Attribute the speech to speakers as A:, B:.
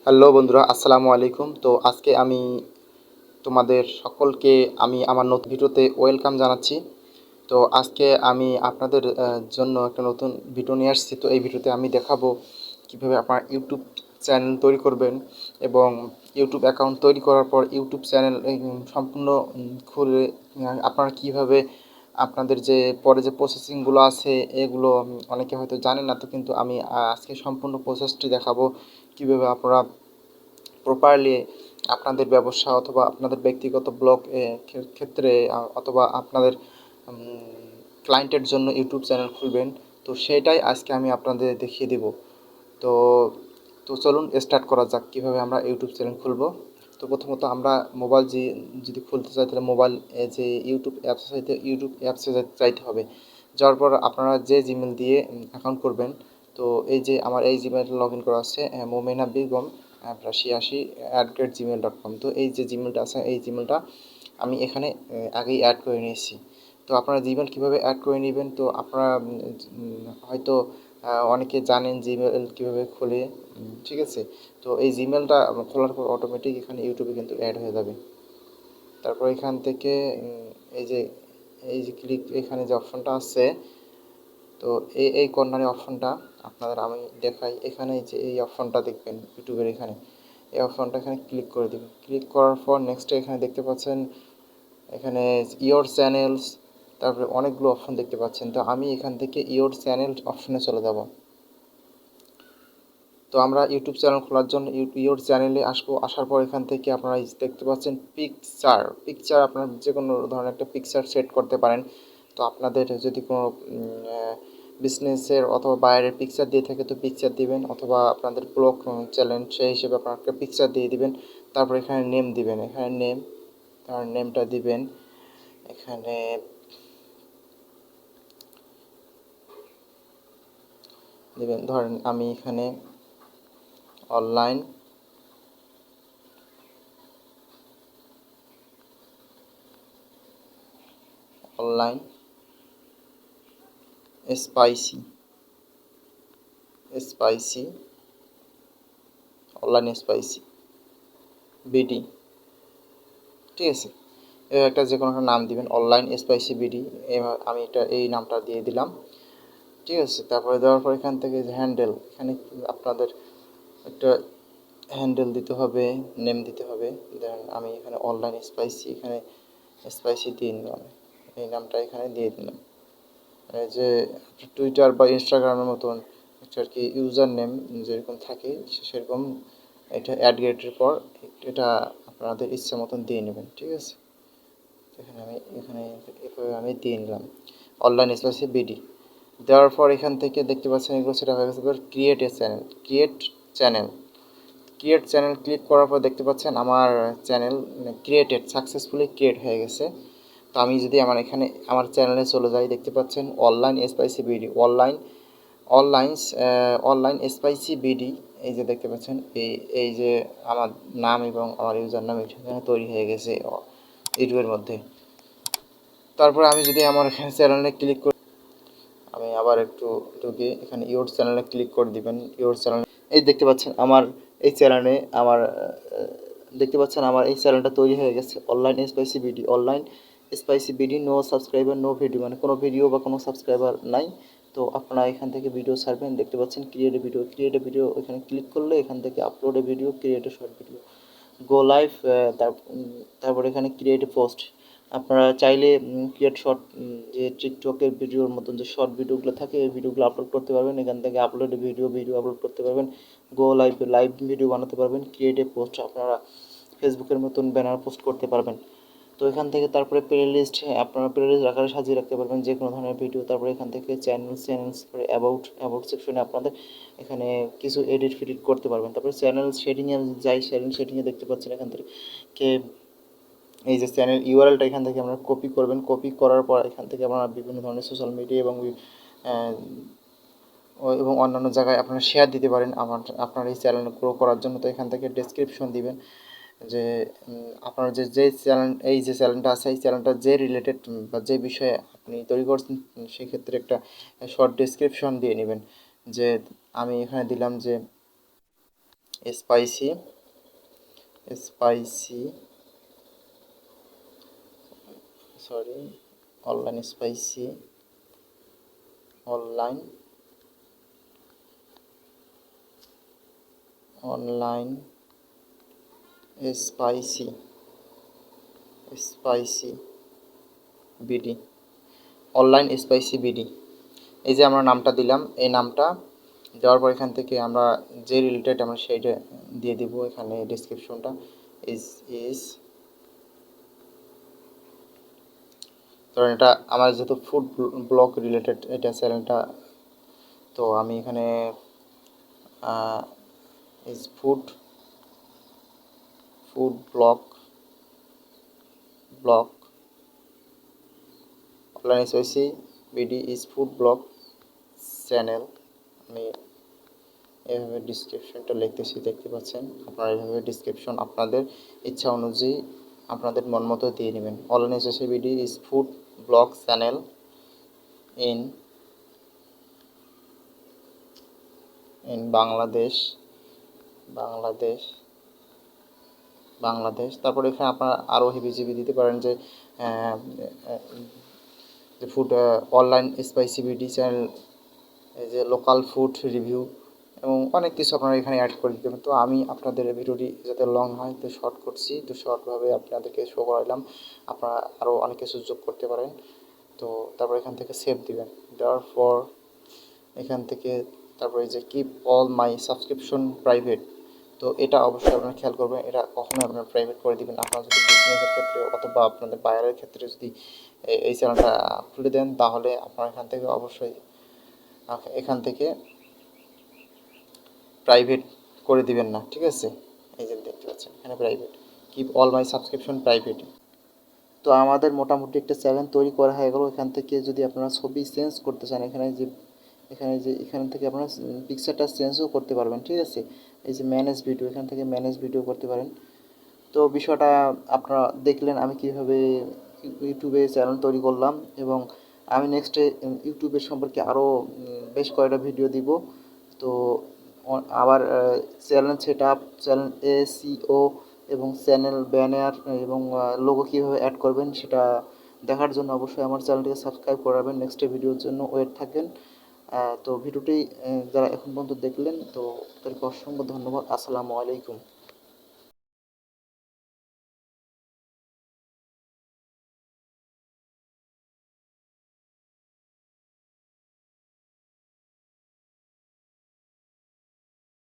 A: Hello বন্ধুরা, আসসালামু আলাইকুম। তো আজকে আমি তোমাদের সকলকে আমার নতুন ভিডিওতে ওয়েলকাম জানাচ্ছি। তো আজকে আমি আপনাদের জন্য একটা নতুন ভিডিও নিয়ে আসছি। তো এই ভিডিওতে আমি দেখাবো কিভাবে আপনার ইউটিউব চ্যানেল তৈরি করবেন এবং ইউটিউব অ্যাকাউন্ট তৈরি করার পর ইউটিউব চ্যানেল সম্পূর্ণ খুলে আপনারা কিভাবে আপনাদের যে পরে যে প্রসেসিংগুলো আছে এগুলো অনেকে হয়তো জানেন না। তো কিন্তু আমি আজকে সম্পূর্ণ প্রসেসটি দেখাবো কিভাবে আপনারা প্রপারলি আপনাদের ব্যবসা অথবা আপনাদের ব্যক্তিগত ব্লগ ক্ষেত্রে অথবা আপনাদের ক্লায়েন্টের জন্য ইউটিউব চ্যানেল খুলবেন। তো সেটাই আজকে আমি আপনাদের দেখিয়ে দেব। তো তো চলুন স্টার্ট করা যাক কীভাবে আমরা ইউটিউব চ্যানেল খুলব। তো প্রথমত আমরা মোবাইল যদি খুলতে চাই তাহলে মোবাইল যে ইউটিউব অ্যাপসে চাইতে হবে। যাওয়ার পর আপনারা যে জিমেল দিয়ে অ্যাকাউন্ট করবেন, তো এই যে আমার এই জিমেল লগ ইন করা আছে মোমেনা বেগম 86@gmail.com। তো এই যে জিমেলটা আছে এই জিমেলটা আমি এখানে আগেই অ্যাড করে নিয়েছি। তো আপনারা জিমেল কীভাবে অ্যাড করে নেবেন, তো আপনারা হয়তো অনেকে জানেন জিমেল কীভাবে খোলে, ঠিক আছে। তো এই জিমেলটা খোলার পর অটোমেটিক এখানে ইউটিউবে কিন্তু অ্যাড হয়ে যাবে। তারপর এখান থেকে এই যে ক্লিক এখানে যে অপশনটা আছে, তো এই কর্নারে অপশনটা আপনাদের আমি দেখাই। এখানে এই অপশনটা দেখবেন ইউটিউবের এখানে এই অপশনটা এখানে ক্লিক করে দেবেন। ক্লিক করার পর নেক্সটে এখানে দেখতে পাচ্ছেন এখানে ইয়োর চ্যানেলস, তারপরে অনেকগুলো অপশন দেখতে পাচ্ছেন। তো আমি এখান থেকে ইয়োর চ্যানেল অপশনে চলে যাব। তো আমরা ইউটিউব চ্যানেল খোলার জন্য ইয়োর চ্যানেলে আসবো। আসার পর এখান থেকে আপনারা দেখতে পাচ্ছেন পিকচার আপনারা যে কোনো ধরনের একটা পিকচার সেট করতে পারেন। তো আপনাদের যদি কোনো বিজনেসের অথবা বাইরের পিকচার দিয়ে থাকে তো পিকচার দিবেন, অথবা আপনাদের ব্লগ চ্যানেল সেই হিসেবে আপনারা একটা পিকচার দিয়ে দিবেন। তারপর এখানে নেম দিবেন, এখানে তার নেমটা দিবেন। এখানে দিবেন, ধরেন আমি এখানে online spicy spicy online spicy BD, ঠিক আছে। এবার একটা যে কোনো একটা নাম দিবেন, অনলাইন স্পাইসি বিডি। এবার আমি এই নামটা দিয়ে দিলাম, ঠিক আছে। তারপরে দেওয়ার পর এখান থেকে হ্যান্ডেল, এখানে আপনাদের একটা হ্যান্ডেল দিতে হবে, নেম দিতে হবে। দেন আমি এখানে অনলাইন স্পাইসি এখানে স্পাইসি দিয়ে নিলাম, এই নামটা এখানে দিয়ে দিলাম। এই যে টুইটার বা ইনস্টাগ্রামের মতন আর কি ইউজার নেম যেরকম থাকে সেরকম এটা অ্যাড গেটের পর এটা আপনাদের ইচ্ছা মতন দিয়ে নেবেন, ঠিক আছে। এখানে এভাবে আমি দিয়ে নিলাম অনলাইন স্পেসে বিডি। দেওয়ার পর এখান থেকে দেখতে পাচ্ছেন এগুলো সেটা হয়ে গেছে। ক্রিয়েট চ্যানেল ক্লিক করার পর দেখতে পাচ্ছেন আমার চ্যানেল সাকসেসফুলি ক্রিয়েট হয়ে গেছে। তো আমি যদি আমার চ্যানেলে চলে যাই, দেখতে পাচ্ছেন online spicy BD online spicy BD, এই যে দেখতে পাচ্ছেন এই যে আমার নাম এবং আমার ইউজার নাম এখানে তৈরি হয়ে গেছে ইউটিউবের মধ্যে। তারপরে আমি যদি আমার এখানে চ্যানেলে ক্লিক করি, আমি আবার একটু ঢুকে এখানে ইয়োর চ্যানেলে ক্লিক করে দিবেন। ইয়োর চ্যানেল এই দেখতে পাচ্ছেন এই চ্যানেলে আমার এই চ্যানেলটা তৈরি হয়ে গেছে online spicy BD no subscriber no video, মানে কোনো ভিডিও বা কোনো সাবস্ক্রাইবার নাই। তো আপনারা এখান থেকে ভিডিও ছাড়বেন, দেখতে পাচ্ছেন ক্রিয়েট এ ভিডিও এখানে ক্লিক করলে এখান থেকে upload A video, create a short video, go live. তারপর এখানে ক্রিয়েট এ পোস্ট। আপনারা চাইলে ক্রিয়েট শর্ট যে টিকটকের ভিডিওর মতন যে শর্ট ভিডিওগুলো থাকে এই ভিডিওগুলো আপলোড করতে পারবেন। এখান থেকে আপলোড ভিডিও আপলোড করতে পারবেন, গো লাইভ ভিডিও বানাতে পারবেন, ক্রিয়েট এ পোস্ট আপনারা ফেসবুকের মতন ব্যানার পোস্ট করতে পারবেন। তো এখান থেকে তারপরে আপনারা প্লে লিস্ট আকারে সাজিয়ে রাখতে পারবেন যে কোনো ধরনের ভিডিও। তারপরে এখান থেকে চ্যানেলস পরে অ্যাবাউট সেকশনে আপনাদের এখানে কিছু এডিট করতে পারবেন। তারপরে চ্যানেল সেটিংয়ে যাই, সেটিংয়ে দেখতে পাচ্ছেন এখান থেকে এই যে চ্যানেল ইউআরএলটা এখান থেকে আপনারা কপি করবেন। কপি করার পর এখান থেকে আপনারা বিভিন্ন ধরনের সোশ্যাল মিডিয়া এবং অন্যান্য জায়গায় আপনারা শেয়ার দিতে পারেন আপনার এই চ্যানেল গ্রো করার জন্য। তো এখান থেকে ডেসক্রিপশন দিবেন যে আপনার যে চ্যানেলটা আছে এই চ্যানেলটা যে রিলেটেড বা যে বিষয়ে আপনি তৈরি করছেন সেক্ষেত্রে একটা শর্ট ডেসক্রিপশন দিয়ে নেবেন। যে আমি এখানে দিলাম যে spicy spicy sorry online spicy online online spicy spicy BD online spicy BD. এই যে আমরা নামটা দিলাম, এই নামটা দেওয়ার পর এখান থেকে আমরা যে রিলেটেড আমরা সেইটা দিয়ে দিব। এখানে ডিসক্রিপশনটা ইজ ইজ ধরেন এটা আমার যেহেতু ফুড ব্লগ রিলেটেড এটা চ্যানেলটা, তো আমি এখানে is food food blog blog online spicy BD is food blog channel. আমি এভাবে ডিসক্রিপশনটা লিখতেছি, দেখতে পাচ্ছেন আপনারা এইভাবে ডিসক্রিপশন আপনাদের ইচ্ছা অনুযায়ী আপনাদের মন মতো দিয়ে নেবেন। Online spicy BD is food blog channel in in Bangladesh Bangladesh Bangladesh. তারপরে এখানে আপনারা আরও হিবিজিবি দিতে পারেন যে food online spicy BD channel, এই যে লোকাল ফুড রিভিউ এবং অনেক কিছু আপনারা এখানে অ্যাড করে দিতে পারেন। তো আমি আপনাদের ভিডিওটি যাতে লং হয় তো শর্ট করছি, তো শর্টভাবে আপনাদেরকে শো করাইলাম। আপনারা আরও অনেক কিছু যোগ করতে পারেন। তো তারপর এখান থেকে সেভ দিবেন, দেওয়ার পর এখান থেকে তারপরে এই যে keep all my subscription private, তো এটা অবশ্যই আপনারা খেয়াল করবেন, এটা কখনোই আপনারা প্রাইভেট করে দিবেন। আপনারা যদি বিজনেসের ক্ষেত্রে অথবা আপনাদের বায়ারের ক্ষেত্রে যদি এই চ্যানেলটা খুলে দেন, তাহলে আপনারা এখান থেকে প্রাইভেট করে দিবেন না, ঠিক আছে। এই যে দেখতে পাচ্ছেন এখানে private, keep all my subscription private. তো আমাদের মোটামুটি একটা চ্যানেল তৈরি করা হয়ে গেল। এখান থেকে যদি আপনারা ছবি চেঞ্জ করতে চান, এখান থেকে আপনারা পিকচারটা চেঞ্জও করতে পারবেন, ঠিক আছে। এই যে ম্যানেজ ভিডিও, এখান থেকে ম্যানেজ ভিডিও করতে পারেন। তো বিষয়টা আপনারা দেখলেন আমি কীভাবে ইউটিউবে চ্যানেল তৈরি করলাম, এবং আমি নেক্সটে ইউটিউবের সম্পর্কে আরও বেশ কয়েকটা ভিডিও দিব। তো আবার channel set up, channel SEO এবং চ্যানেল ব্যানার এবং লোগো কীভাবে অ্যাড করবেন সেটা দেখার জন্য অবশ্যই আমার চ্যানেলটিকে সাবস্ক্রাইব করাবেন। নেক্সট ভিডিওর জন্য ওয়েট থাকেন। তো ভিডিওটি যারা এখন পর্যন্ত দেখলেন, তো তাদেরকে অসংখ্য ধন্যবাদ। আসসালামু আলাইকুম।